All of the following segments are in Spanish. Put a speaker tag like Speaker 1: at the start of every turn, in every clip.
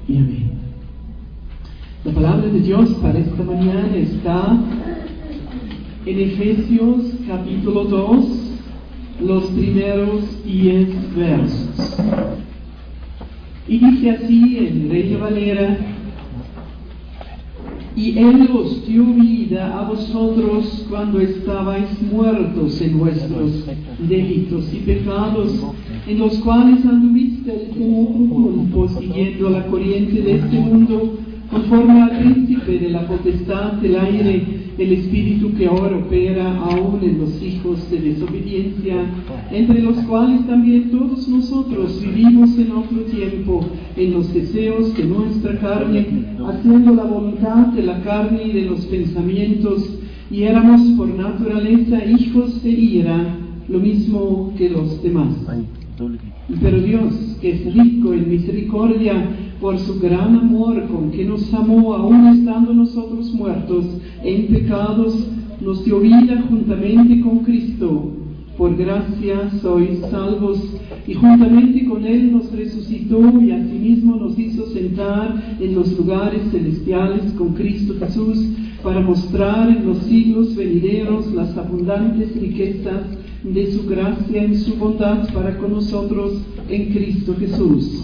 Speaker 1: y amén. La palabra de Dios para esta mañana está en Efesios capítulo 2, los primeros 10 versos. Y dice así en Reina Valera: y Él os dio vida a vosotros cuando estabais muertos en vuestros delitos y pecados, en los cuales anduvisteis en otro tiempo, siguiendo la corriente de este mundo, conforme al príncipe de la potestad del aire, el espíritu que ahora opera aún en los hijos de desobediencia, entre los cuales también todos nosotros vivimos en otro tiempo, en los deseos de nuestra carne, haciendo la voluntad de la carne y de los pensamientos, y éramos por naturaleza hijos de ira, lo mismo que los demás. Pero Dios, que es rico en misericordia, por su gran amor con que nos amó, aun estando nosotros muertos en pecados, nos dio vida juntamente con Cristo. Por gracia sois salvos, y juntamente con Él nos resucitó y asimismo nos hizo sentar en los lugares celestiales con Cristo Jesús, para mostrar en los siglos venideros las abundantes riquezas de su gracia en su bondad para con nosotros en Cristo Jesús.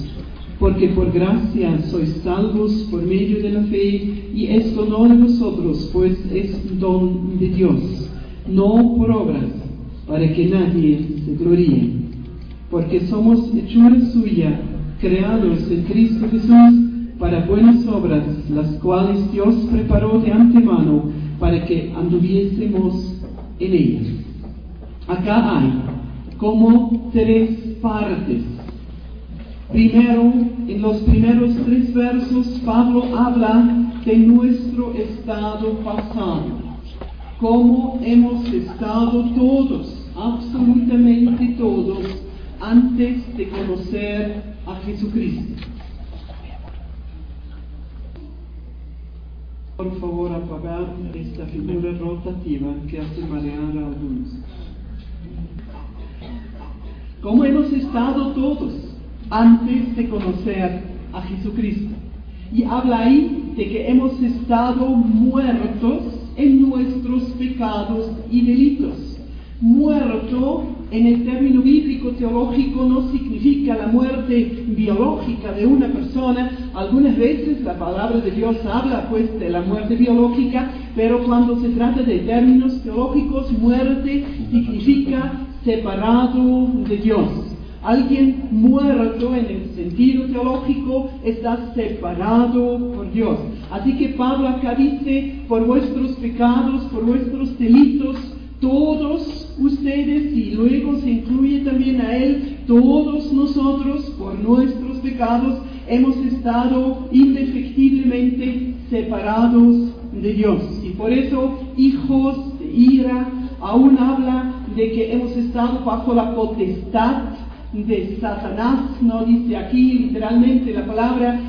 Speaker 1: Porque por gracia sois salvos por medio de la fe, y esto no de vosotros, pues es don de Dios, no por obras, para que nadie se gloríe. Porque somos hechura suya, creados en Cristo Jesús, para buenas obras, las cuales Dios preparó de antemano para que anduviésemos en ellas. Acá hay como tres partes. Primero, en los primeros 3 versos, Pablo habla de nuestro estado pasado, cómo hemos estado todos, absolutamente todos, antes de conocer a Jesucristo. Por favor, apagar esta figura rotativa que hace marear a algunos. ¿Cómo hemos estado todos antes de conocer a Jesucristo? Y habla ahí de que hemos estado muertos en nuestros pecados y delitos. Muerto en el término bíblico teológico no significa la muerte biológica de una persona. Algunas veces la palabra de Dios habla pues de la muerte biológica, pero cuando se trata de términos teológicos, muerte significa separado de Dios. Alguien muerto en el sentido teológico está separado por Dios. Así que Pablo acá dice: por vuestros pecados, por vuestros delitos, todos ustedes, y luego se incluye también a él, todos nosotros, por nuestros pecados, hemos estado indefectiblemente separados de Dios. Y por eso, hijos de ira, aún habla de que hemos estado bajo la potestad de Satanás. No dice aquí literalmente la palabra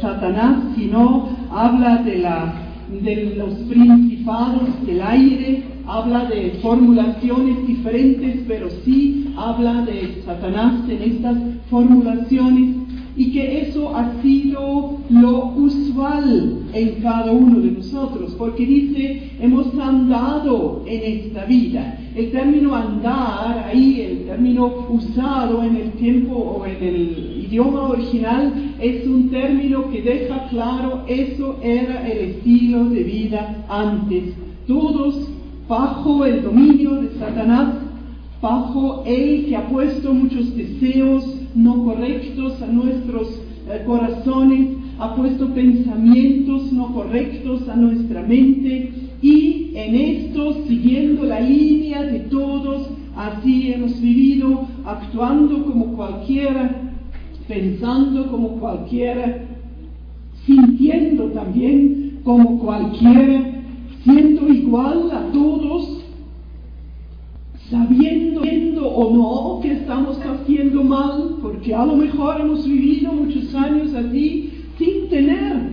Speaker 1: Satanás, sino habla de los principados del aire, habla de formulaciones diferentes, pero sí habla de Satanás en estas formulaciones, y que eso ha sido lo usual en cada uno de nosotros, porque dice: hemos andado en esta vida. El término andar, ahí el término usado en el tiempo o en el idioma original, es un término que deja claro: eso era el estilo de vida antes. Todos bajo el dominio de Satanás, bajo él que ha puesto muchos deseos no correctos a nuestros corazones, ha puesto pensamientos no correctos a nuestra mente, y en esto, siguiendo la línea de todos, así hemos vivido, actuando como cualquiera, pensando como cualquiera, sintiendo también como cualquiera, siendo igual a todos, sabiendo o no que estamos haciendo mal, porque a lo mejor hemos vivido muchos años así, sin tener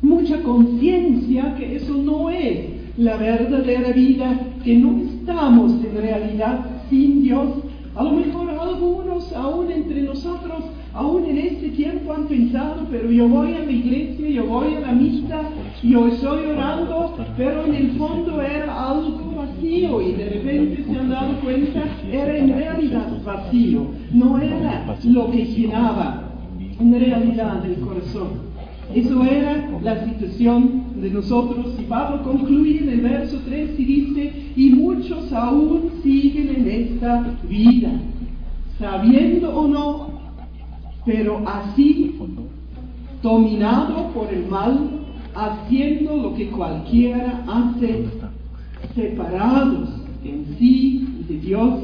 Speaker 1: mucha conciencia que eso no es la verdadera vida, que no estamos en realidad sin Dios. A lo mejor algo algunos, aún entre nosotros, aún en este tiempo han pensado, pero yo voy a la iglesia, yo voy a la misa, yo estoy orando, pero en el fondo era algo vacío y de repente se han dado cuenta, era en realidad vacío, no era lo que llenaba en realidad el corazón. Eso era la situación de nosotros, y Pablo concluye en el verso 3 y dice: y muchos aún siguen en esta vida, sabiendo o no, pero así, dominado por el mal, haciendo lo que cualquiera hace, separados en sí de Dios,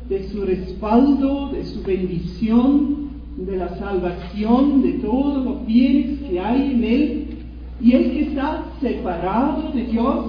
Speaker 1: de su respaldo, de su bendición, de la salvación, de todos los bienes que hay en Él. Y el que está separado de Dios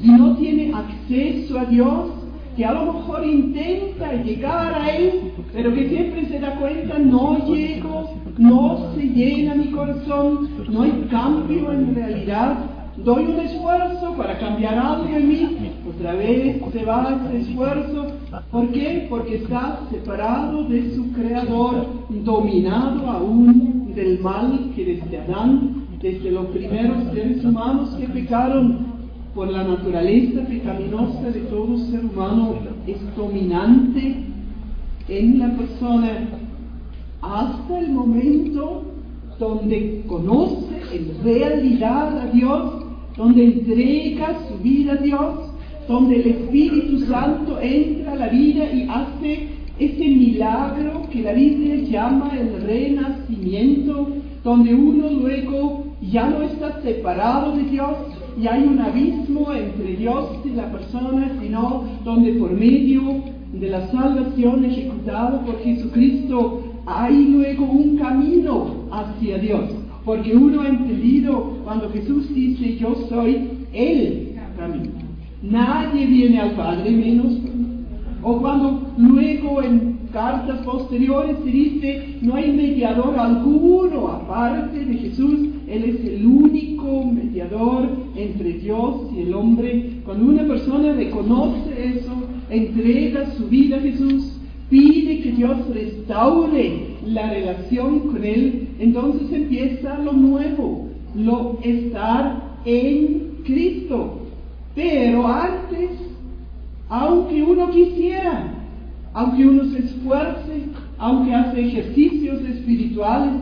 Speaker 1: y no tiene acceso a Dios, que a lo mejor intenta llegar a Él, pero que siempre se da cuenta: no llego, no se llena mi corazón, no hay cambio en realidad. Doy un esfuerzo para cambiar algo en mí, otra vez se va ese esfuerzo. ¿Por qué? Porque está separado de su Creador, dominado aún del mal que desde Adán, desde los primeros seres humanos que pecaron, por la naturaleza pecaminosa de todo ser humano, es dominante en la persona hasta el momento donde conoce en realidad a Dios, donde entrega su vida a Dios, donde el Espíritu Santo entra a la vida y hace ese milagro que la Biblia llama el renacimiento, donde uno luego ya no está separado de Dios y hay un abismo entre Dios y la persona, sino donde por medio de la salvación ejecutada por Jesucristo hay luego un camino hacia Dios. Porque uno ha entendido cuando Jesús dice: yo soy el camino, nadie viene al Padre menos por mí. O cuando luego en cartas posteriores se dice: no hay mediador alguno aparte de Jesús, Él es el único mediador entre Dios y el hombre. Cuando una persona reconoce eso, entrega su vida a Jesús, pide que Dios restaure la relación con Él, entonces empieza lo nuevo, lo estar en Cristo. Pero antes, aunque uno quisiera, aunque uno se esfuerce, aunque hace ejercicios espirituales,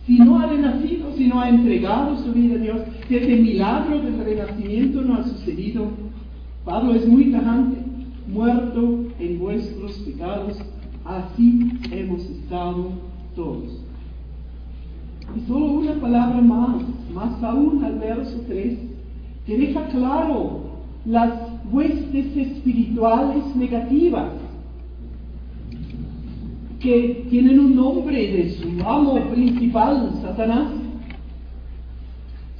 Speaker 1: si no ha renacido, si no ha entregado su vida a Dios, si ese milagro del renacimiento no ha sucedido, Pablo es muy tajante: muerto en vuestros pecados, así hemos estado todos. Y solo una palabra más aún al verso 3, que deja claro las huestes espirituales negativas, que tienen un nombre de su amo principal, Satanás.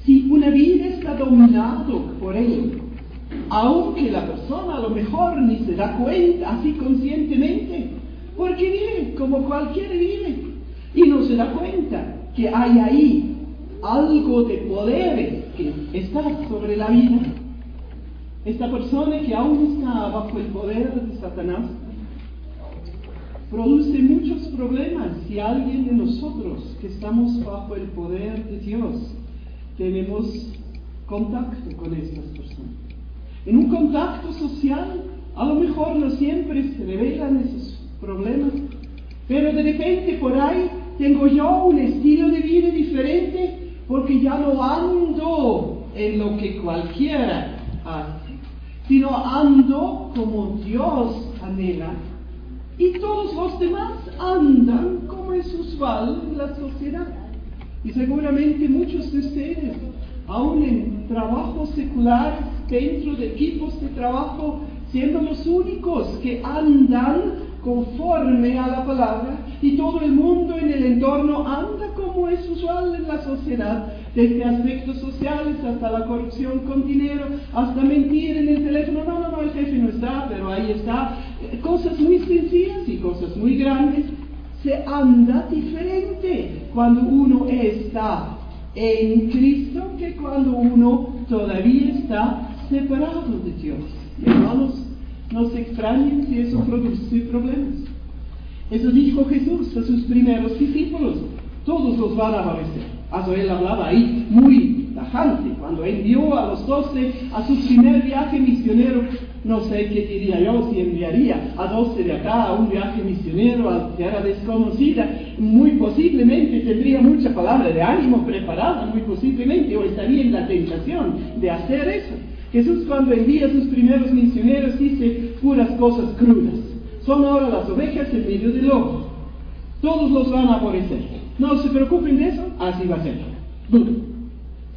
Speaker 1: Si una vida está dominado por él, aunque la persona a lo mejor ni se da cuenta así conscientemente, porque vive como cualquiera vive, y no se da cuenta que hay ahí algo de poderes que está sobre la vida, esta persona que aún está bajo el poder de Satanás, produce muchos problemas si alguien de nosotros que estamos bajo el poder de Dios tenemos contacto con estas personas. En un contacto social, a lo mejor no siempre se revelan esos problemas, pero de repente por ahí tengo yo un estilo de vida diferente, porque ya no ando en lo que cualquiera hace, sino ando como Dios anhela, y todos los demás andan como es usual en la sociedad. Y seguramente muchos de ustedes, aún en trabajos seculares, dentro de equipos de trabajo, siendo los únicos que andan conforme a la palabra, y todo el mundo en el entorno anda como es usual en la sociedad, desde aspectos sociales hasta la corrupción con dinero, hasta mentir en el teléfono: no, el jefe no está, pero ahí está. Cosas muy sencillas y cosas muy grandes. Se anda diferente cuando uno está en Cristo que cuando uno todavía está separado de Dios. Hermanos, no se extrañen si eso produce problemas. Eso dijo Jesús a sus primeros discípulos. Todos los van a aborrecer. Él hablaba ahí muy tajante. Cuando envió a los 12 a su primer viaje misionero, no sé qué diría yo si enviaría a 12 de acá a un viaje misionero a tierra desconocida. Muy posiblemente tendría mucha palabra de ánimo preparada, muy posiblemente, o estaría en la tentación de hacer eso. Jesús, cuando envía a sus primeros misioneros, dice puras cosas crudas. Son ahora las ovejas en medio del lobo. Todos los van a aborrecer. No se preocupen de eso, así va a ser.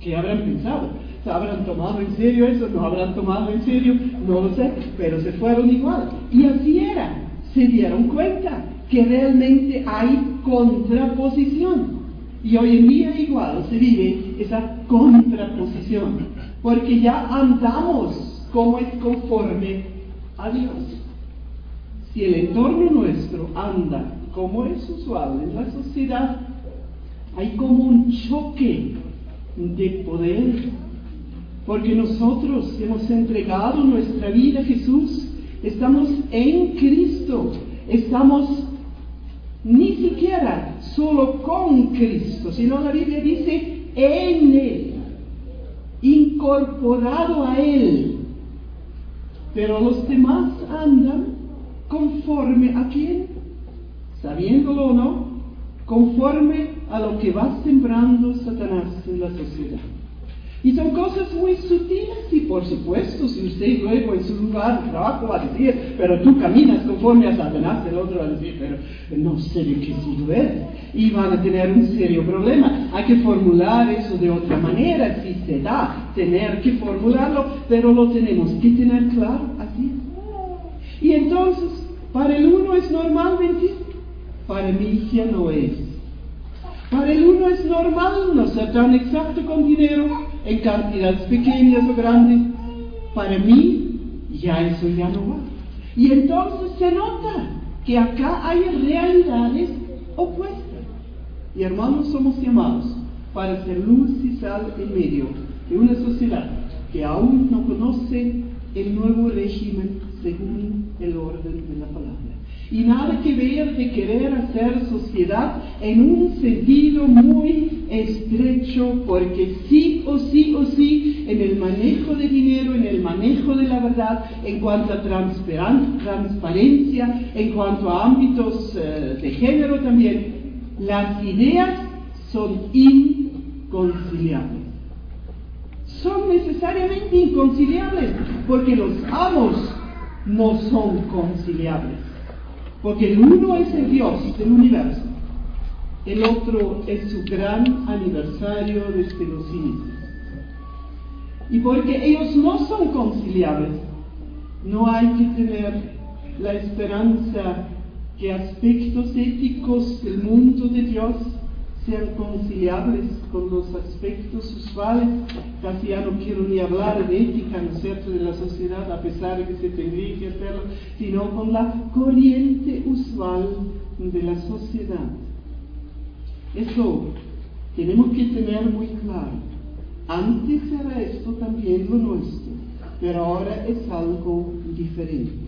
Speaker 1: ¿Qué habrán pensado? ¿Se habrán tomado en serio eso? ¿No habrán tomado en serio? No lo sé, pero se fueron igual. Y así era. Se dieron cuenta que realmente hay contraposición. Y hoy en día igual se vive esa contraposición. Porque ya andamos como es conforme a Dios. Si el entorno nuestro anda como es usual en la sociedad, hay como un choque de poder, porque nosotros hemos entregado nuestra vida a Jesús, estamos en Cristo, estamos ni siquiera solo con Cristo, sino la Biblia dice en Él, incorporado a Él, pero los demás andan conforme a quién, sabiéndolo o no, conforme a lo que va sembrando Satanás en la sociedad. Y son cosas muy sutiles, y por supuesto, si usted luego en su lugar de trabajo va a decir, pero tú caminas conforme a Satanás, el otro va a decir, pero no sé de qué sirve, y van a tener un serio problema. Hay que formular eso de otra manera, si se da, tener que formularlo, pero lo tenemos que tener claro, así es. Y entonces, para el uno es normal mentir, para mí ya no es. Para el uno es normal no ser tan exacto con dinero, en cantidades pequeñas o grandes. Para mí, ya eso ya no va. Y entonces se nota que acá hay realidades opuestas. Y hermanos, somos llamados para ser luz y sal en medio de una sociedad que aún no conoce el nuevo régimen según el orden de la palabra. Y nada que ver de querer hacer sociedad en un sentido muy estrecho, porque sí o sí, en el manejo de dinero, en el manejo de la verdad, en cuanto a transparencia, en cuanto a ámbitos de género también, las ideas son inconciliables. Son necesariamente inconciliables, porque los amos no son conciliables. Porque el uno es el Dios del universo, el otro es su gran aniversario desde los inicios. Y porque ellos no son conciliables, no hay que tener la esperanza que aspectos éticos del mundo de Dios sean conciliables con los aspectos usuales. Casi ya no quiero ni hablar de ética, ¿no es cierto?, de la sociedad, a pesar de que se tendría que hacerlo, sino con la corriente usual de la sociedad. Eso tenemos que tener muy claro. Antes era esto también lo nuestro, pero ahora es algo diferente.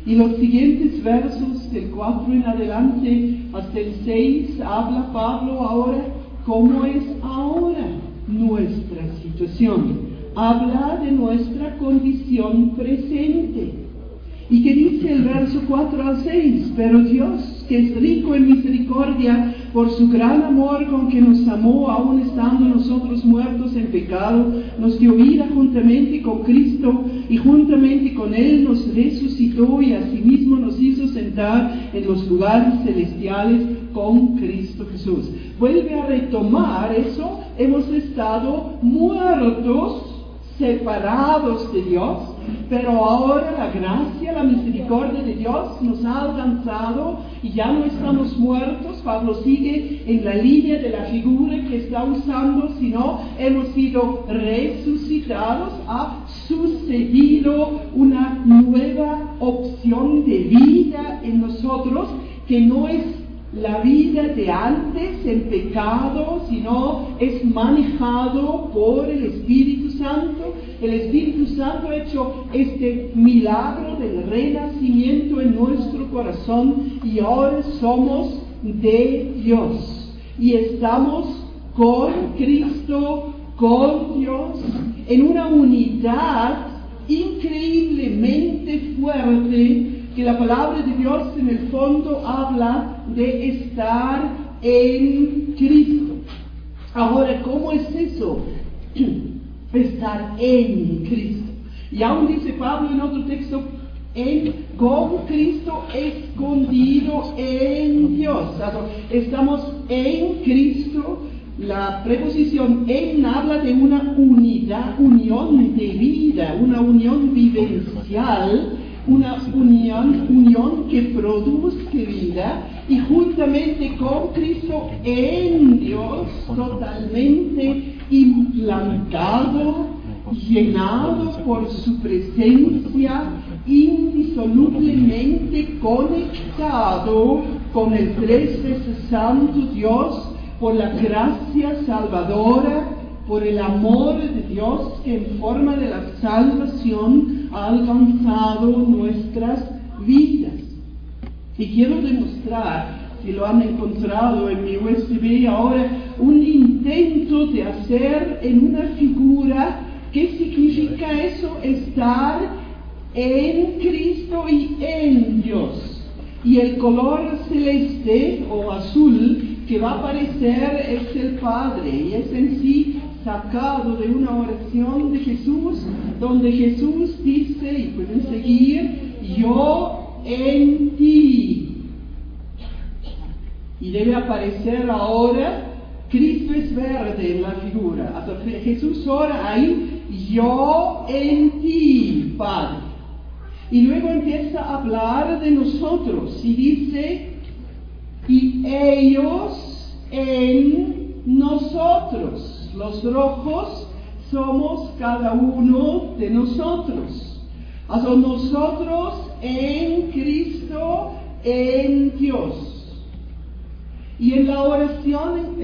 Speaker 1: Y los siguientes versos, del 4 en adelante hasta el 6, habla Pablo ahora cómo es ahora nuestra situación. Habla de nuestra condición presente. ¿Y qué dice el verso 4 al 6? Pero Dios, que es rico en misericordia, por su gran amor con que nos amó, aun estando nosotros muertos en pecado, nos dio vida juntamente con Cristo, y juntamente con Él nos resucitó, y asimismo nos hizo sentar en los lugares celestiales con Cristo Jesús. Vuelve a retomar eso. Hemos estado muertos, separados de Dios, pero ahora la gracia, la misericordia de Dios nos ha alcanzado y ya no estamos muertos. Pablo sigue en la línea de la figura que está usando, sino hemos sido resucitados, ha sucedido una nueva opción de vida en nosotros que no es la vida de antes en pecado, sino es manejado por el Espíritu Santo. El Espíritu Santo ha hecho este milagro del renacimiento en nuestro corazón y ahora somos de Dios y estamos con Cristo, con Dios, en una unidad increíblemente fuerte, que la palabra de Dios en el fondo habla de estar en Cristo. Ahora, ¿cómo es eso? Estar en Cristo. Y aún dice Pablo en otro texto, con Cristo escondido en Dios. O sea, estamos en Cristo. La preposición en habla de una unidad, unión de vida, una unión vivencial, una unión que produzca vida, y juntamente con Cristo en Dios, totalmente implantado, llenado por su presencia, indisolublemente conectado con el tres veces santo Dios, por la gracia salvadora, por el amor de Dios que en forma de la salvación ha alcanzado nuestras vidas. Y quiero demostrar, si lo han encontrado en mi USB ahora, un intento de hacer en una figura qué significa eso, estar en Cristo y en Dios. Y el color celeste o azul que va a aparecer es el Padre, y es en sí sacado de una oración de Jesús, donde Jesús dice, y pueden seguir, yo en ti. Y debe aparecer ahora, Cristo es verde en la figura. Entonces Jesús ora ahí, yo en ti, Padre. Y luego empieza a hablar de nosotros, y dice, y ellos en nosotros. Los rojos somos cada uno de nosotros. O nosotros en Cristo, en Dios. Y en la oración,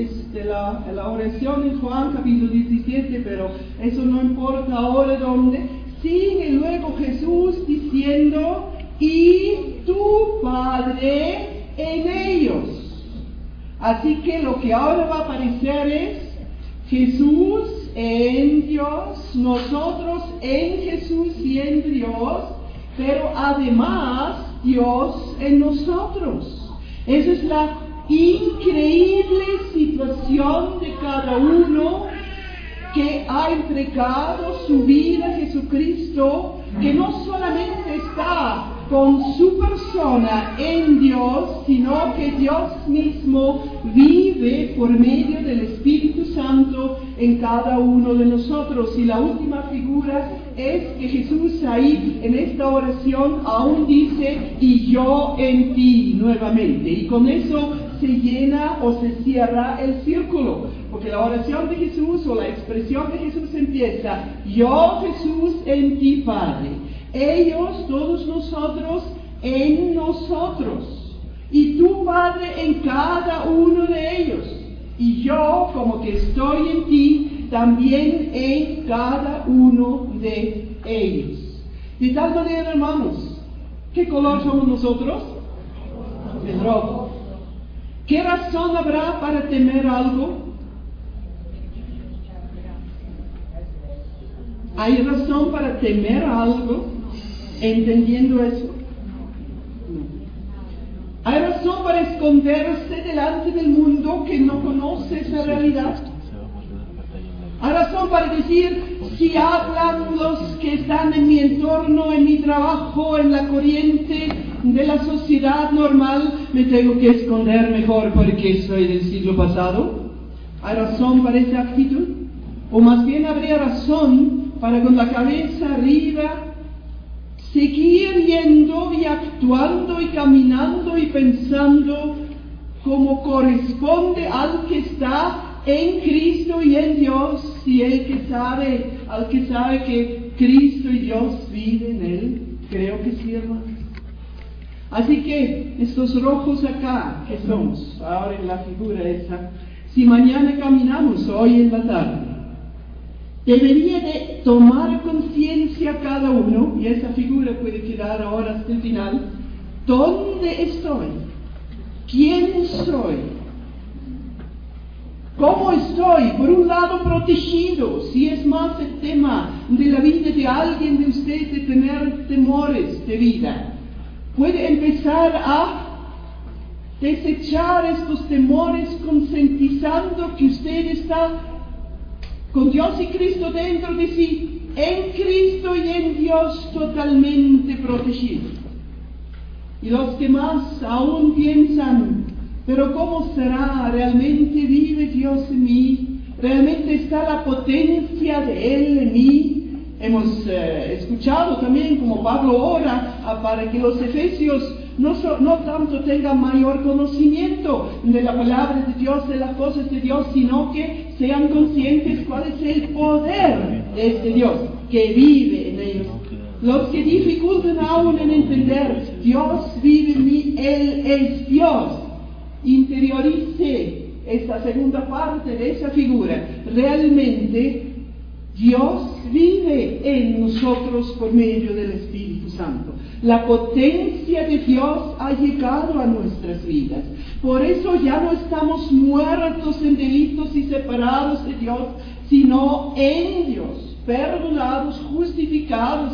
Speaker 1: la oración en Juan capítulo 17, pero eso no importa ahora dónde, sigue luego Jesús diciendo, y tu Padre en ellos. Así que lo que ahora va a aparecer es Jesús en Dios, nosotros en Jesús y en Dios, pero además Dios en nosotros. Esa es la increíble situación de cada uno que ha entregado su vida a Jesucristo, que no solamente está con su persona en Dios, sino que Dios mismo vive por medio del Espíritu Santo en cada uno de nosotros. Y la última figura es que Jesús ahí en esta oración aún dice, y yo en ti nuevamente. Y con eso se llena o se cierra el círculo, porque la oración de Jesús o la expresión de Jesús empieza, yo Jesús en ti Padre. Ellos, todos nosotros, en nosotros. Y tu Padre en cada uno de ellos. Y yo, como que estoy en ti, también en cada uno de ellos. De tal manera, hermanos, ¿qué color somos nosotros? El rojo. ¿Qué razón habrá para temer algo? ¿Hay razón para temer algo? ¿Entendiendo eso? No. ¿Hay razón para esconderse delante del mundo que no conoce esa realidad? ¿Hay razón para decir, si hablan los que están en mi entorno, en mi trabajo, en la corriente de la sociedad normal, me tengo que esconder mejor porque soy del siglo pasado? ¿Hay razón para esa actitud? O más bien habría razón para con la cabeza arriba seguir yendo y actuando y caminando y pensando como corresponde al que está en Cristo y en Dios, y al que sabe que Cristo y Dios viven en él. Creo que sí, hermanos. Así que estos rojos acá, que somos, ahora en la figura esa, si mañana caminamos hoy en la tarde, debería de tomar conciencia cada uno, y esa figura puede quedar ahora hasta el final, ¿dónde estoy? ¿Quién soy? ¿Cómo estoy? Por un lado protegido, si es más el tema de la vida de alguien de ustedes de tener temores de vida, puede empezar a desechar estos temores concientizando que usted está con Dios y Cristo dentro de sí, en Cristo y en Dios totalmente protegido. Y los demás aún piensan, pero ¿cómo será? ¿Realmente vive Dios en mí? ¿Realmente está la potencia de Él en mí? Hemos escuchado también como Pablo ora para que los efesios no tanto tengan mayor conocimiento de la palabra de Dios, de las cosas de Dios, sino que sean conscientes cuál es el poder de este Dios que vive en ellos. Los que dificultan aún en entender, Dios vive en mí, Él es Dios. Interiorice esta segunda parte de esa figura. Realmente Dios vive en nosotros por medio del Espíritu Santo. La potencia de Dios ha llegado a nuestras vidas. Por eso ya no estamos muertos en delitos y separados de Dios, sino en Dios, perdonados, justificados,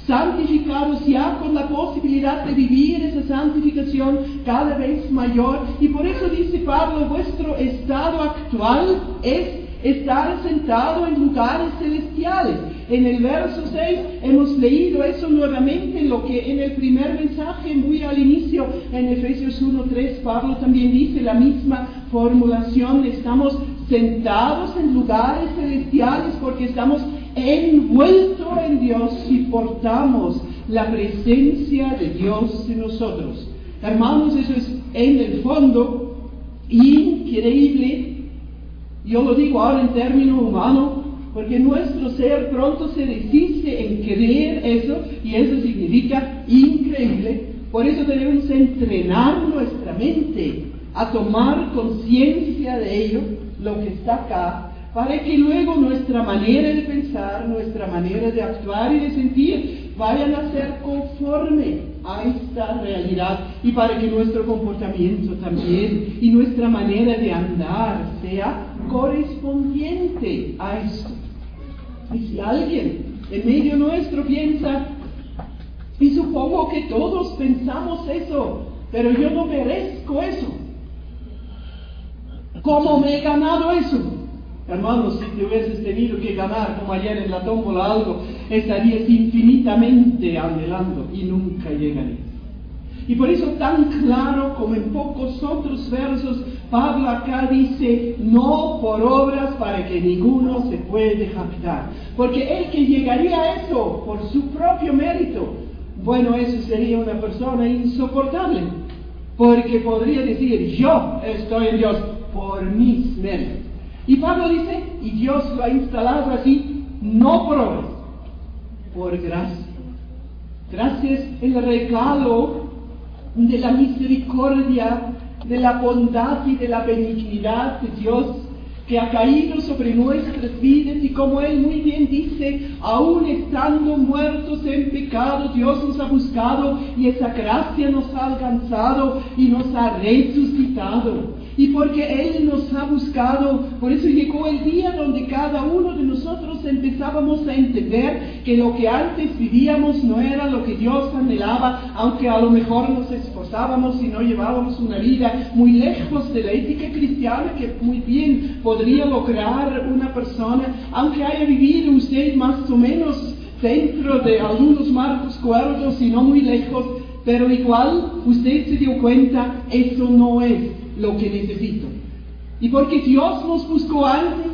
Speaker 1: santificados, ya con la posibilidad de vivir esa santificación cada vez mayor. Y por eso dice Pablo, vuestro estado actual es estar sentado en lugares celestiales. En el verso 6 hemos leído eso nuevamente, lo que en el primer mensaje, muy al inicio, en Efesios 1:3, Pablo también dice la misma formulación: estamos sentados en lugares celestiales porque estamos envueltos en Dios y portamos la presencia de Dios en nosotros. Hermanos, eso es en el fondo increíble. Yo lo digo ahora en término humano, porque nuestro ser pronto se resiste en creer eso, y eso significa increíble. Por eso debemos entrenar nuestra mente a tomar conciencia de ello, lo que está acá, para que luego nuestra manera de pensar, nuestra manera de actuar y de sentir vayan a ser conforme a esta realidad, y para que nuestro comportamiento también y nuestra manera de andar sea correspondiente a esto. Y si alguien en medio nuestro piensa, y supongo que todos pensamos eso, pero yo no merezco eso, ¿cómo me he ganado eso? Hermanos, si te hubieses tenido que ganar, como ayer en la tómbola algo, estarías infinitamente anhelando y nunca llegarías. Y por eso tan claro como en pocos otros versos, Pablo acá dice, no por obras para que ninguno se puede jactar. Porque el que llegaría a eso por su propio mérito, bueno, eso sería una persona insoportable. Porque podría decir, yo estoy en Dios por mis méritos. Y Pablo dice, y Dios lo ha instalado así, no por obras, por gracia. Gracia es el regalo de la misericordia, de la bondad y de la benignidad de Dios que ha caído sobre nuestras vidas, y como Él muy bien dice, aún estando muertos en pecado, Dios nos ha buscado y esa gracia nos ha alcanzado y nos ha resucitado. Y porque Él nos ha buscado, por eso llegó el día donde cada uno de nosotros empezábamos a entender que lo que antes vivíamos no era lo que Dios anhelaba, aunque a lo mejor nos esforzábamos y no llevábamos una vida muy lejos de la ética cristiana que muy bien podría lograr una persona, aunque haya vivido usted más o menos dentro de algunos marcos cuerdos y no muy lejos, pero igual usted se dio cuenta, eso no es lo que necesito. Y porque Dios nos buscó antes,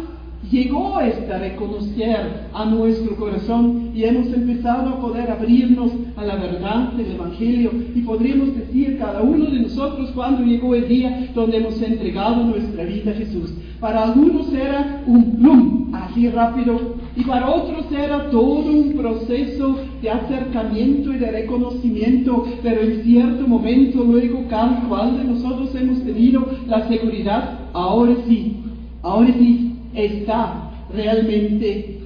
Speaker 1: llegó a reconocer a nuestro corazón y hemos empezado a poder abrirnos a la verdad del Evangelio, y podríamos decir cada uno de nosotros cuando llegó el día donde hemos entregado nuestra vida a Jesús. Para algunos era un plum, así rápido, Y para otros era todo un proceso de acercamiento y de reconocimiento, pero en cierto momento luego cada cual de nosotros hemos tenido la seguridad, ahora sí está realmente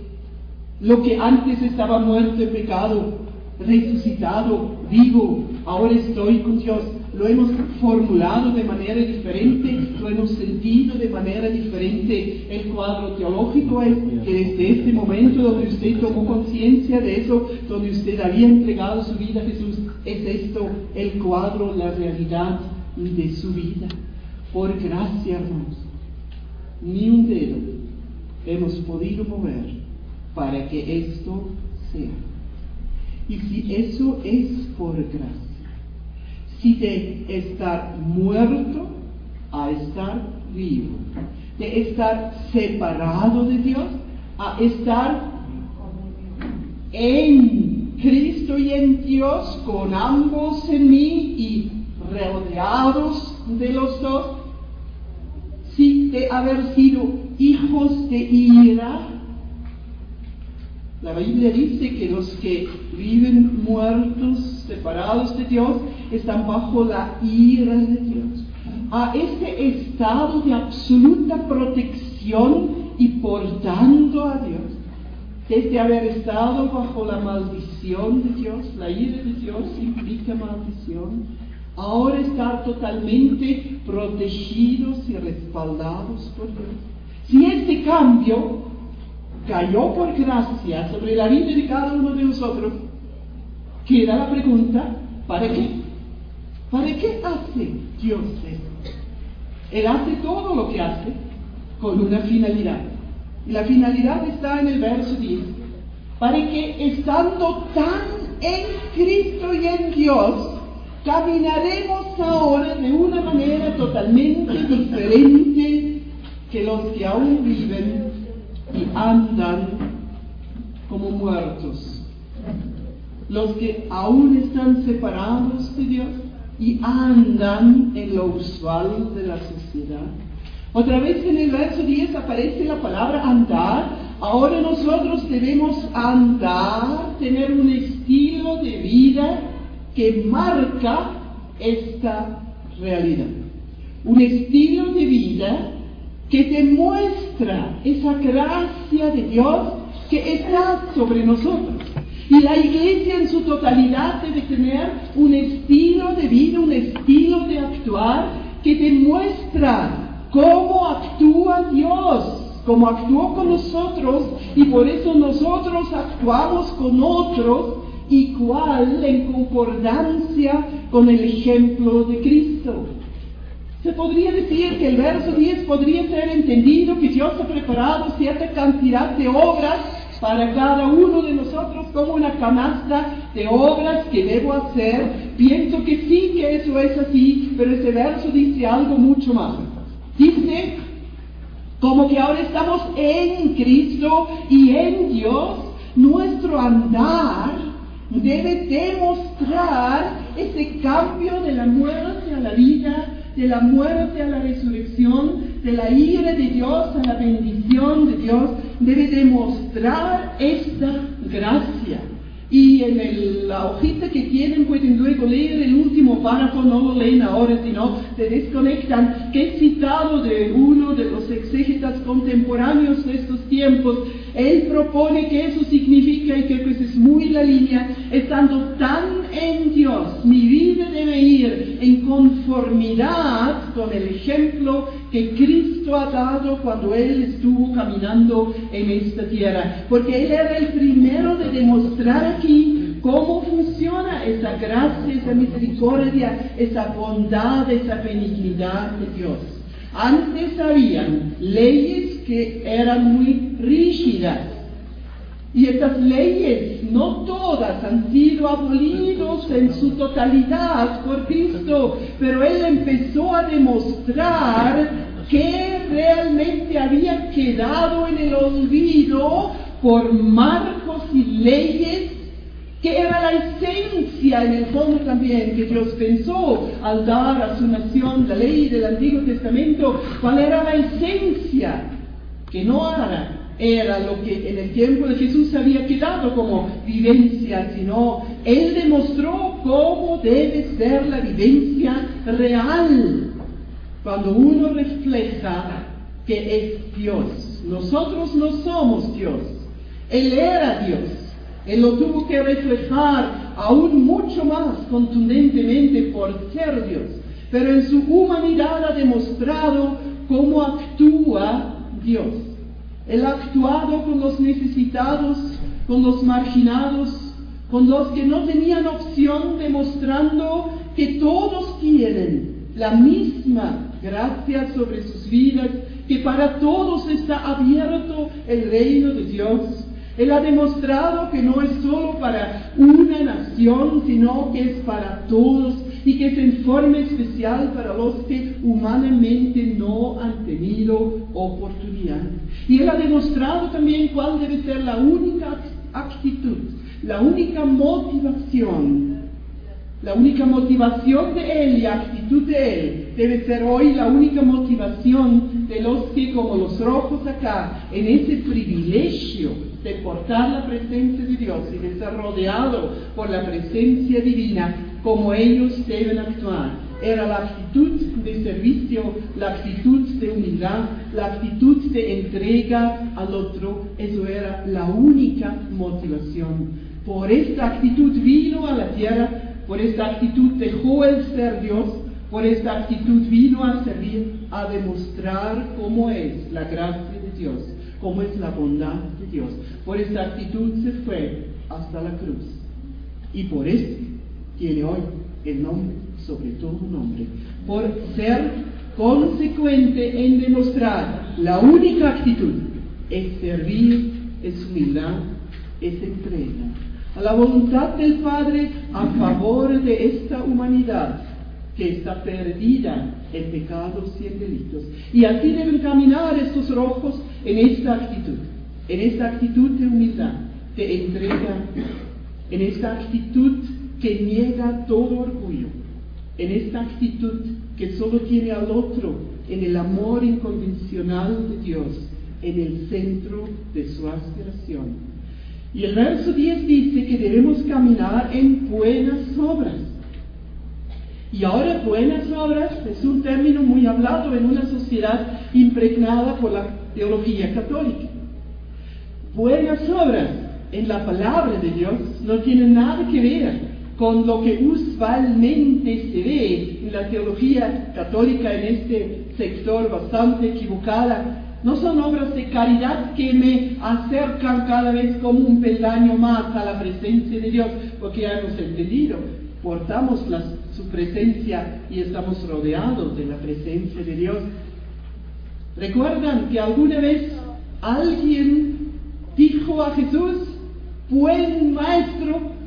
Speaker 1: lo que antes estaba muerto en pecado, resucitado, vivo, ahora estoy con Dios. Lo hemos formulado de manera diferente, lo hemos sentido de manera diferente. El cuadro teológico es que desde este momento donde usted tomó conciencia de eso, donde usted había entregado su vida a Jesús, es esto el cuadro, la realidad de su vida. Por gracia, hermanos, ni un dedo hemos podido mover para que esto sea. Y si eso es por gracia, si de estar muerto a estar vivo, de estar separado de Dios a estar en Cristo y en Dios, con ambos en mí y rodeados de los dos, si de haber sido hijos de ira, la Biblia dice que los que viven muertos, separados de Dios, están bajo la ira de Dios. A este estado de absoluta protección y portando a Dios, desde haber estado bajo la maldición de Dios, la ira de Dios implica maldición, ahora estar totalmente protegidos y respaldados por Dios. Si este cambio cayó por gracia sobre la vida de cada uno de nosotros, queda la pregunta, ¿para qué? ¿Para qué hace Dios esto? Él hace todo lo que hace con una finalidad. Y la finalidad está en el verso 10. Para que estando tan en Cristo y en Dios, caminaremos ahora de una manera totalmente diferente que los que aún viven y andan como muertos, los que aún están separados de Dios y andan en lo usual de la sociedad. Otra vez en el verso 10 aparece la palabra andar. Ahora nosotros debemos andar, tener un estilo de vida que marca esta realidad, un estilo de vida que demuestra esa gracia de Dios que está sobre nosotros. Y la Iglesia en su totalidad debe tener un estilo de vida, un estilo de actuar que demuestra cómo actúa Dios, cómo actuó con nosotros, y por eso nosotros actuamos con otros igual en concordancia con el ejemplo de Cristo. Se podría decir que el verso 10 podría ser entendido que Dios ha preparado cierta cantidad de obras para cada uno de nosotros, como una canasta de obras que debo hacer. Pienso que sí, que eso es así, pero ese verso dice algo mucho más. Dice, como que ahora estamos en Cristo y en Dios, nuestro andar debe demostrar ese cambio de la muerte a la vida, de la muerte a la resurrección, de la ira de Dios a la bendición de Dios. Debe demostrar esta gracia. Y en la hojita que tienen pueden luego leer el último párrafo, no lo leen ahora, sino se desconectan, que es citado de uno de los exégetas contemporáneos de estos tiempos. Él propone que eso significa, y que pues es muy la línea, estando tan en Dios, mi vida debe ir en conformidad con el ejemplo que Cristo ha dado cuando Él estuvo caminando en esta tierra, porque Él era el primero de demostrar aquí cómo funciona esa gracia, esa misericordia, esa bondad, esa benignidad de Dios. Antes habían leyes que eran muy rígidas, y estas leyes, no todas, han sido abolidas en su totalidad por Cristo, pero Él empezó a demostrar que realmente había quedado en el olvido por marcos y leyes, que era la esencia en el fondo también que Dios pensó al dar a su nación la ley del Antiguo Testamento. ¿Cuál era la esencia? Que no era era lo que en el tiempo de Jesús había quedado como vivencia, sino Él demostró cómo debe ser la vivencia real cuando uno refleja que es Dios. Nosotros no somos Dios, Él era Dios, Él lo tuvo que reflejar aún mucho más contundentemente por ser Dios, pero en su humanidad ha demostrado cómo actúa Dios. Él ha actuado con los necesitados, con los marginados, con los que no tenían opción, demostrando que todos tienen la misma gracia sobre sus vidas, que para todos está abierto el reino de Dios. Él ha demostrado que no es solo para una nación, sino que es para todos, y que es en forma especial para los que humanamente no han tenido oportunidad. Y Él ha demostrado también cuál debe ser la única actitud, la única motivación de Él y actitud de Él debe ser hoy la única motivación de los que, como los rojos acá, en ese privilegio de portar la presencia de Dios y de ser rodeado por la presencia divina, como ellos deben actuar. Era la actitud de servicio, la actitud de humildad, la actitud de entrega al otro. Eso era la única motivación. Por esta actitud vino a la tierra, por esta actitud dejó el ser Dios, por esta actitud vino a servir, a demostrar cómo es la gracia de Dios, cómo es la bondad de Dios. Por esta actitud se fue hasta la cruz. Y por eso tiene hoy el nombre sobre todo nombre, por ser consecuente en demostrar la única actitud es servir, es humildad, es entrega a la voluntad del Padre a favor de esta humanidad que está perdida en pecados y en delitos. Y así deben caminar estos rojos en esta actitud de humildad, de entrega, en esta actitud que niega todo orgullo, en esta actitud que solo tiene al otro en el amor incondicional de Dios, en el centro de su aspiración. Y el verso 10 dice que debemos caminar en buenas obras. Y ahora buenas obras es un término muy hablado en una sociedad impregnada por la teología católica. Buenas obras en la palabra de Dios no tienen nada que ver con lo que usualmente se ve en la teología católica en este sector bastante equivocada. No son obras de caridad que me acercan cada vez como un peldaño más a la presencia de Dios, porque ya hemos entendido, portamos su presencia y estamos rodeados de la presencia de Dios. ¿Recuerdan que alguna vez alguien dijo a Jesús, buen maestro,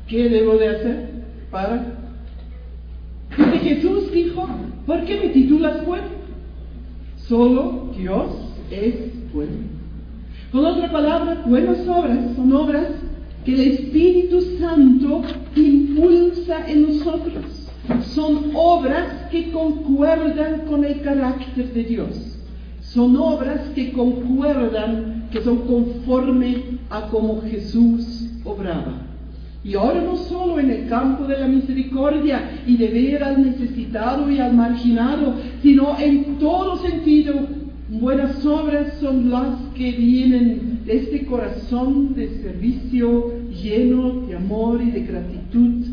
Speaker 1: ¿qué debo de hacer para? Y Jesús dijo, ¿por qué me titulas bueno? Solo Dios es bueno. Con otra palabra, buenas obras son obras que el Espíritu Santo impulsa en nosotros. Son obras que concuerdan con el carácter de Dios. Son obras que concuerdan, que son conforme a como Jesús obraba. Y ahora no solo en el campo de la misericordia y de ver al necesitado y al marginado, sino en todo sentido, buenas obras son las que vienen de este corazón de servicio lleno de amor y de gratitud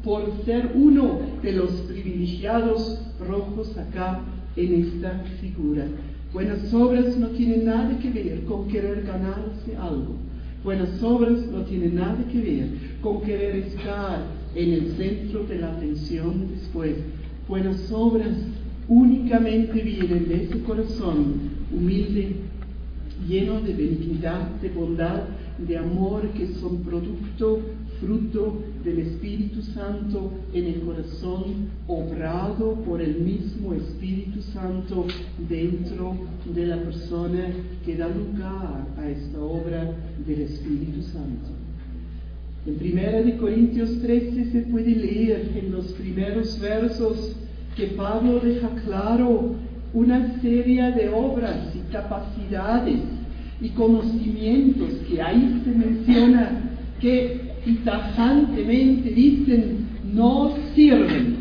Speaker 1: por ser uno de los privilegiados rojos acá en esta figura. Buenas obras no tienen nada que ver con querer ganarse algo. Buenas obras no tienen nada que ver con querer estar en el centro de la atención después. Buenas obras únicamente vienen de ese corazón humilde, lleno de benignidad, de bondad, de amor, que son fruto del Espíritu Santo en el corazón, obrado por el mismo Espíritu Santo dentro de la persona que da lugar a esta obra del Espíritu Santo. En 1 Corintios 13 se puede leer en los primeros versos que Pablo deja claro una serie de obras y capacidades y conocimientos que ahí se menciona, que y tajantemente dicen no sirven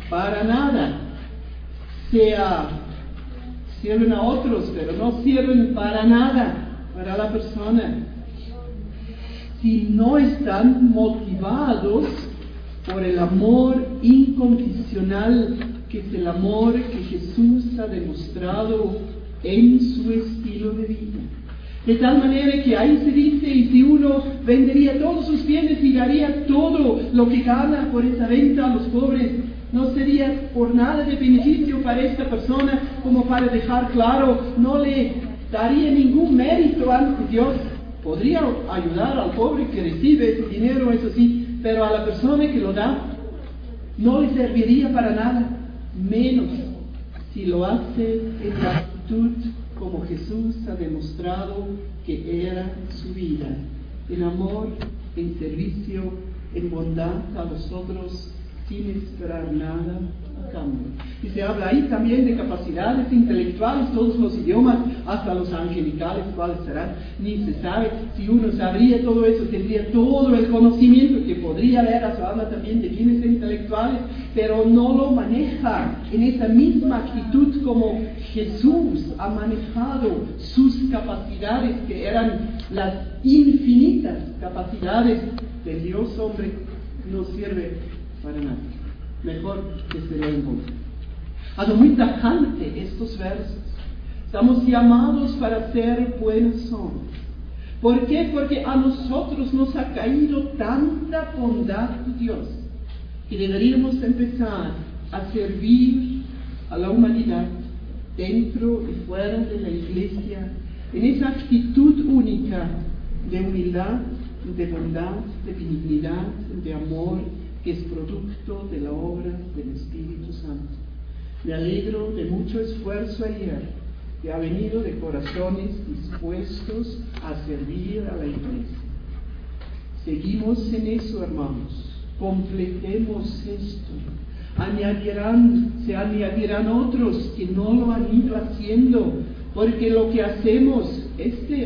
Speaker 1: para nada, sirven a otros, pero no sirven para nada para la persona, si no están motivados por el amor incondicional, que es el amor que Jesús ha demostrado en su estilo de vida. De tal manera que ahí se dice, y si uno vendería todos sus bienes y daría todo lo que gana por esa venta a los pobres, no sería por nada de beneficio para esta persona, como para dejar claro, no le daría ningún mérito ante Dios. Podría ayudar al pobre que recibe ese dinero, eso sí, pero a la persona que lo da, no le serviría para nada, menos si lo hace en la actitud como Jesús ha demostrado que era su vida, en amor, en servicio, en bondad a los otros, sin esperar nada a cambio. Y se habla ahí también de capacidades intelectuales, todos los idiomas, hasta los angelicales, cuáles serán, ni se sabe. Si uno sabría todo eso, tendría todo el conocimiento que podría leer. Se habla también de bienes intelectuales, pero no lo maneja en esa misma actitud como Jesús ha manejado sus capacidades, que eran las infinitas capacidades del Dios hombre. No sirve para nada, mejor que se lo encuentre. Muy tajante estos versos. Estamos llamados para ser buenas obras. ¿Por qué? Porque a nosotros nos ha caído tanta bondad de Dios que deberíamos empezar a servir a la humanidad dentro y fuera de la iglesia en esa actitud única de humildad, de bondad, de benignidad, de amor, que es producto de la obra del Espíritu Santo. Me alegro de mucho esfuerzo ayer, que ha venido de corazones dispuestos a servir a la iglesia. Seguimos en eso, hermanos. Completemos esto. Se añadirán otros que no lo han ido haciendo, porque lo que hacemos,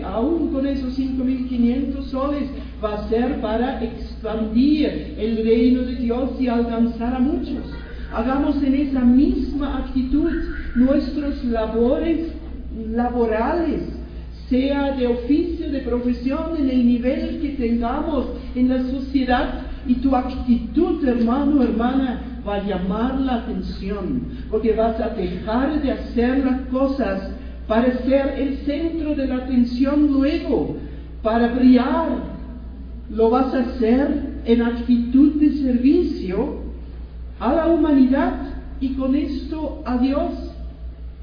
Speaker 1: aún con esos 5.500 soles, va a ser para expandir el reino de Dios y alcanzar a muchos. Hagamos en esa misma actitud nuestros laborales, sea de oficio, de profesión, en el nivel que tengamos en la sociedad, y tu actitud, hermano, hermana, va a llamar la atención, porque vas a dejar de hacer las cosas para ser el centro de la atención luego, para brillar. Lo vas a hacer en actitud de servicio a la humanidad y con esto a Dios.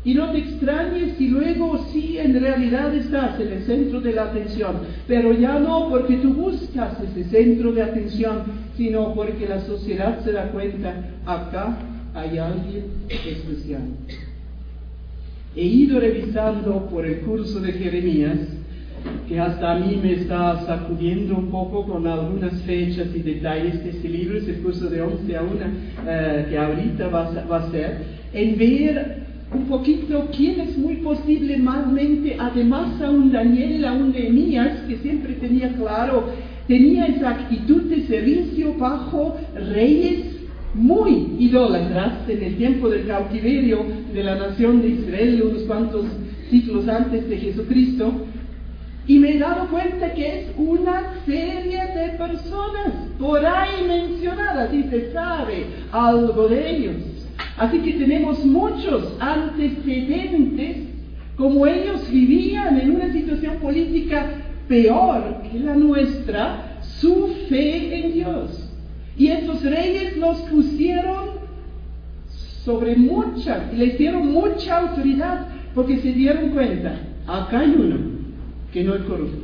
Speaker 1: Y no te extrañes si luego sí en realidad estás en el centro de la atención, pero ya no porque tú buscas ese centro de atención, sino porque la sociedad se da cuenta, acá hay alguien especial. He ido revisando por el curso de Jeremías, que hasta a mí me está sacudiendo un poco con algunas fechas y detalles de este libro. Es el curso de 11 a 1 que ahorita va a ser, en ver un poquito quién es muy posiblemente, además a un Daniel, a un Nehemías, que siempre tenía esa actitud de servicio bajo reyes muy idólatras en el tiempo del cautiverio de la nación de Israel, unos cuantos siglos antes de Jesucristo. Y me he dado cuenta que es una serie de personas por ahí mencionadas y se sabe algo de ellos. Así que tenemos muchos antecedentes, como ellos vivían en una situación política peor que la nuestra, su fe en Dios. Y estos reyes los pusieron sobre les dieron mucha autoridad, porque se dieron cuenta, acá hay uno que no es corrupto,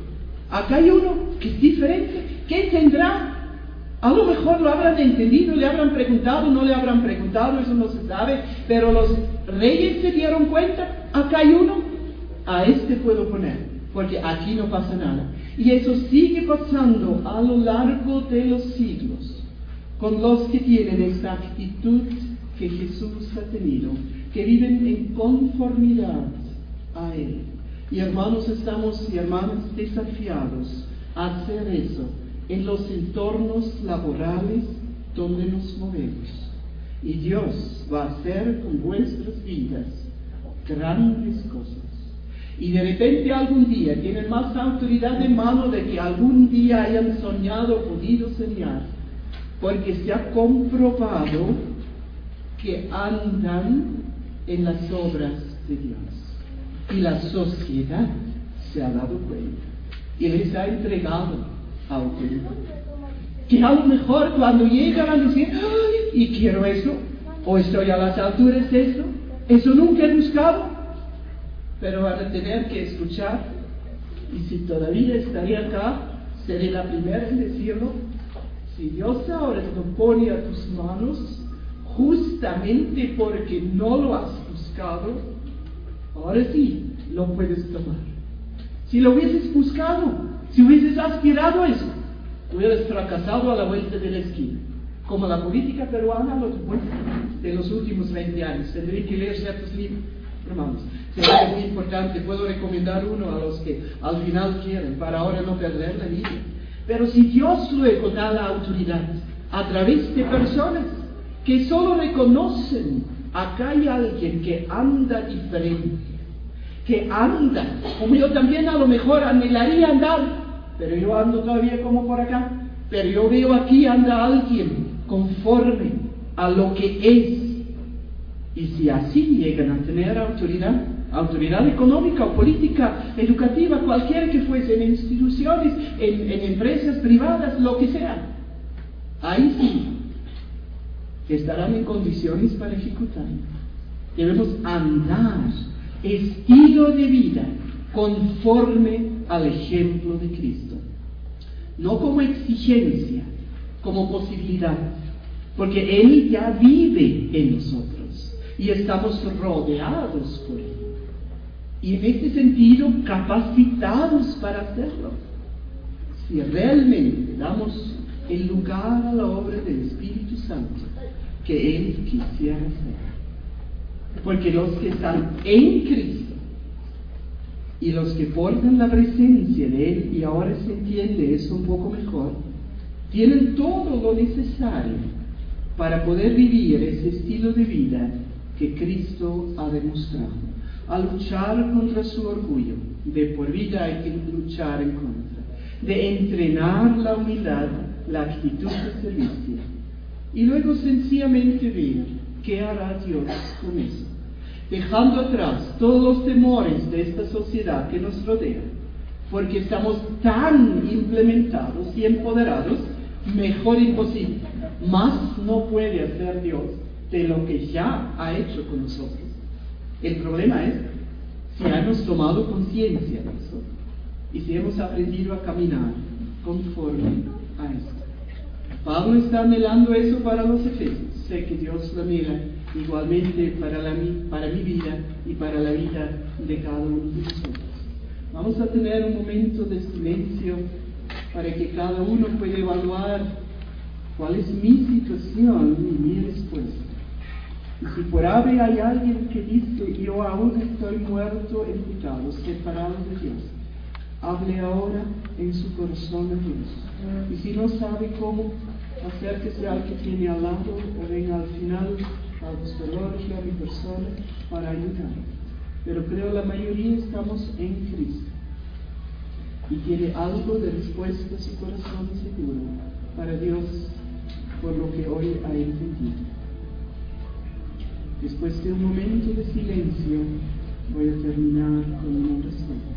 Speaker 1: acá hay uno que es diferente. ¿Qué tendrá? A lo mejor lo habrán entendido, le habrán preguntado, no le habrán preguntado, eso no se sabe, pero los reyes se dieron cuenta, acá hay uno, a este puedo poner, porque aquí no pasa nada. Y eso sigue pasando a lo largo de los siglos, con los que tienen esta actitud que Jesús ha tenido, que viven en conformidad a Él. Y hermanos y hermanas desafiados a hacer eso en los entornos laborales donde nos movemos. Y Dios va a hacer con vuestras vidas grandes cosas. Y de repente algún día tienen más autoridad en mano de que algún día hayan soñado o podido soñar, porque se ha comprobado que andan en las obras de Dios. Y la sociedad se ha dado cuenta y les ha entregado autoridad. Que a lo mejor cuando llegan a decir, ¡ay! Y quiero eso, o estoy a las alturas de eso nunca he buscado, pero van a tener que escuchar, y si todavía estaré acá, seré la primera en decirlo. Si Dios ahora te lo pone a tus manos, justamente porque no lo has buscado, ahora sí lo puedes tomar. Si lo hubieses buscado, si hubieses aspirado a eso, hubieras fracasado a la vuelta de la esquina, como la política peruana de los últimos 20 años. Tendré que leer ciertos libros, hermanos. Será muy importante, puedo recomendar uno a los que al final quieren, para ahora no perder la vida. Pero si Dios luego da la autoridad a través de personas que solo reconocen, acá hay alguien que anda diferente, que anda, como yo también a lo mejor anhelaría andar, pero yo ando todavía como por acá, pero yo veo aquí anda alguien conforme a lo que es. Y si así llegan a tener autoridad económica o política, educativa, cualquiera que fuese, en instituciones, en empresas privadas, lo que sea, ahí sí estarán en condiciones para ejecutar. Debemos andar estilo de vida conforme al ejemplo de Cristo, no como exigencia, como posibilidad, porque Él ya vive en nosotros y estamos rodeados por Él, y en este sentido capacitados para hacerlo, si realmente damos el lugar a la obra del Espíritu Santo que Él quisiera hacer. Porque los que están en Cristo y los que portan la presencia de Él, y ahora se entiende eso un poco mejor, tienen todo lo necesario para poder vivir ese estilo de vida que Cristo ha demostrado. A luchar contra su orgullo, de por vida hay que luchar en contra, de entrenar la humildad, la actitud de servicio, y luego sencillamente ver qué hará Dios con eso, dejando atrás todos los temores de esta sociedad que nos rodea, porque estamos tan implementados y empoderados, mejor imposible. Más no puede hacer Dios de lo que ya ha hecho con nosotros. El problema es si hemos tomado conciencia de eso y si hemos aprendido a caminar conforme a esto. Pablo está anhelando eso para los efesios. Sé que Dios lo anhela igualmente para mi vida y para la vida de cada uno de nosotros. Vamos a tener un momento de silencio para que cada uno pueda evaluar cuál es mi situación y mi respuesta. Y si por ave hay alguien que dice, yo aún estoy muerto en pecado, separado de Dios, hable ahora en su corazón a Dios. Y si no sabe cómo, acérquese al que tiene al lado o venga al final al buscador y a mi persona para ayudar. Pero creo la mayoría estamos en Cristo y tiene algo de respuesta a su corazón seguro para Dios por lo que hoy ha entendido. Después de un momento de silencio, voy a terminar con una oración.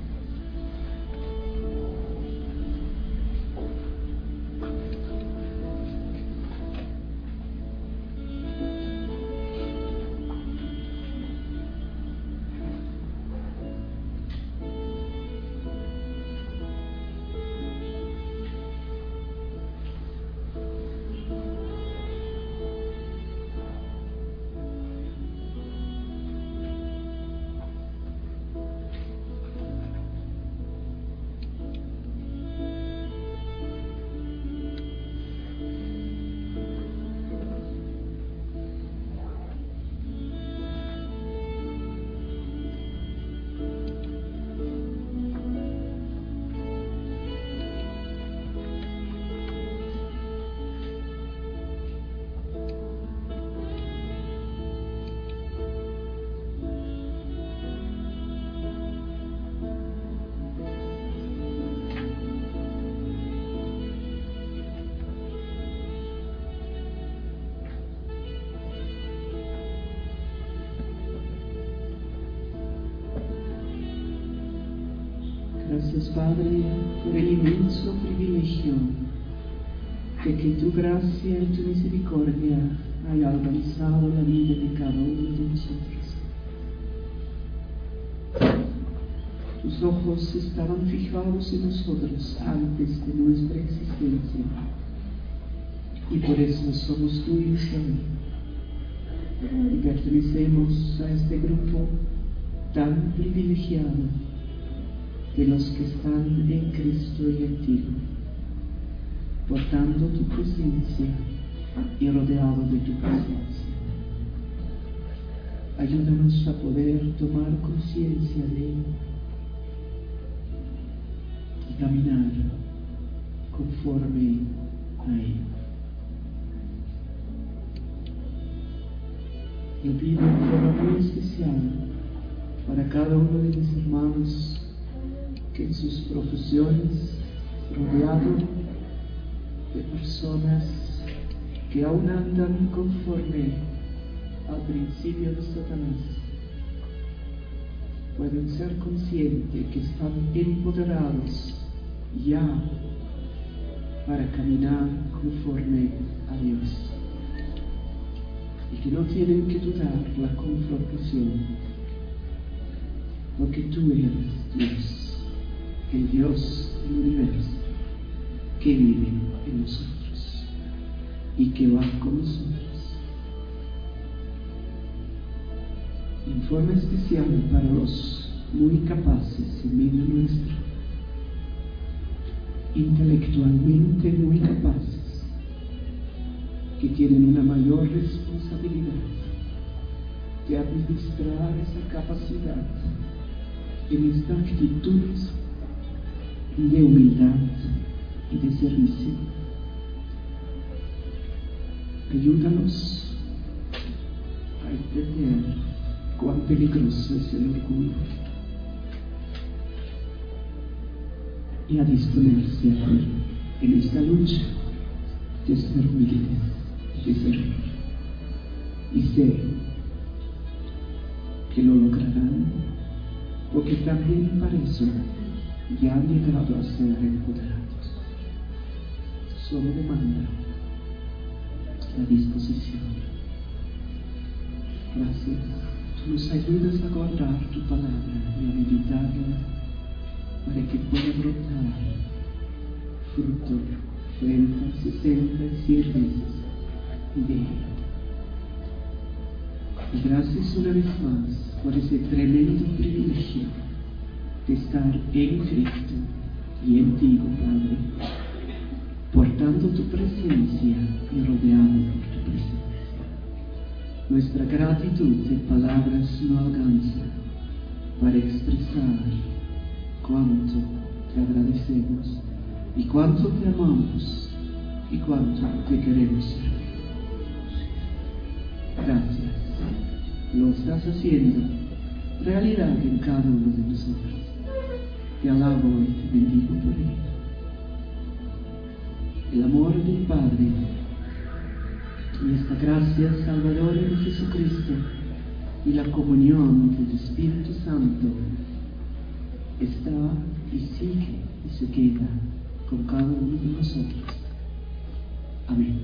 Speaker 2: Gracias, Padre, por el inmenso privilegio de que tu gracia y tu misericordia haya alcanzado la vida de cada uno de nosotros. Tus ojos estaban fijados en nosotros antes de nuestra existencia, y por eso somos tuyos hoy, y pertenecemos a este grupo tan privilegiado de los que están en Cristo y en ti, portando tu presencia y rodeado de tu presencia. Ayúdanos a poder tomar conciencia de él y caminar conforme a él. Le pido de forma muy especial para cada uno de mis hermanos que en sus profesiones, rodeado de personas que aún andan conforme al principio de Satanás, pueden ser conscientes que están empoderados ya para caminar conforme a Dios, y que no tienen que dudar la confrontación, porque tú eres Dios, el Dios del universo, que vive en nosotros y que va con nosotros. En forma especial para los muy capaces en medio nuestro, intelectualmente muy capaces, que tienen una mayor responsabilidad de administrar esa capacidad en esta actitud de humildad y de servicio. Ayúdanos a entender cuán peligroso es el orgullo y a disponerse en esta lucha de ser humildes, de servir. Y sé que lo lograrán, porque también para eso ya han llegado a ser empoderados. Solo demanda la disposición. Gracias. Tú nos ayudas a guardar tu palabra y a meditarla para que pueda brotar fruto 30, 60 y 100 veces de ella. Y gracias una vez más por ese tremendo privilegio de estar en Cristo y en ti, Padre, portando tu presencia y rodeado por tu presencia. Nuestra gratitud de palabras no alcanza para expresar cuánto te agradecemos y cuánto te amamos y cuánto te queremos servir. Gracias. Lo estás haciendo realidad en cada uno de nosotros. Te alabo y te bendigo por ello. El amor del Padre y esta gracia salvadora de Jesucristo y la comunión del Espíritu Santo está y sigue y se queda con cada uno de nosotros. Amén.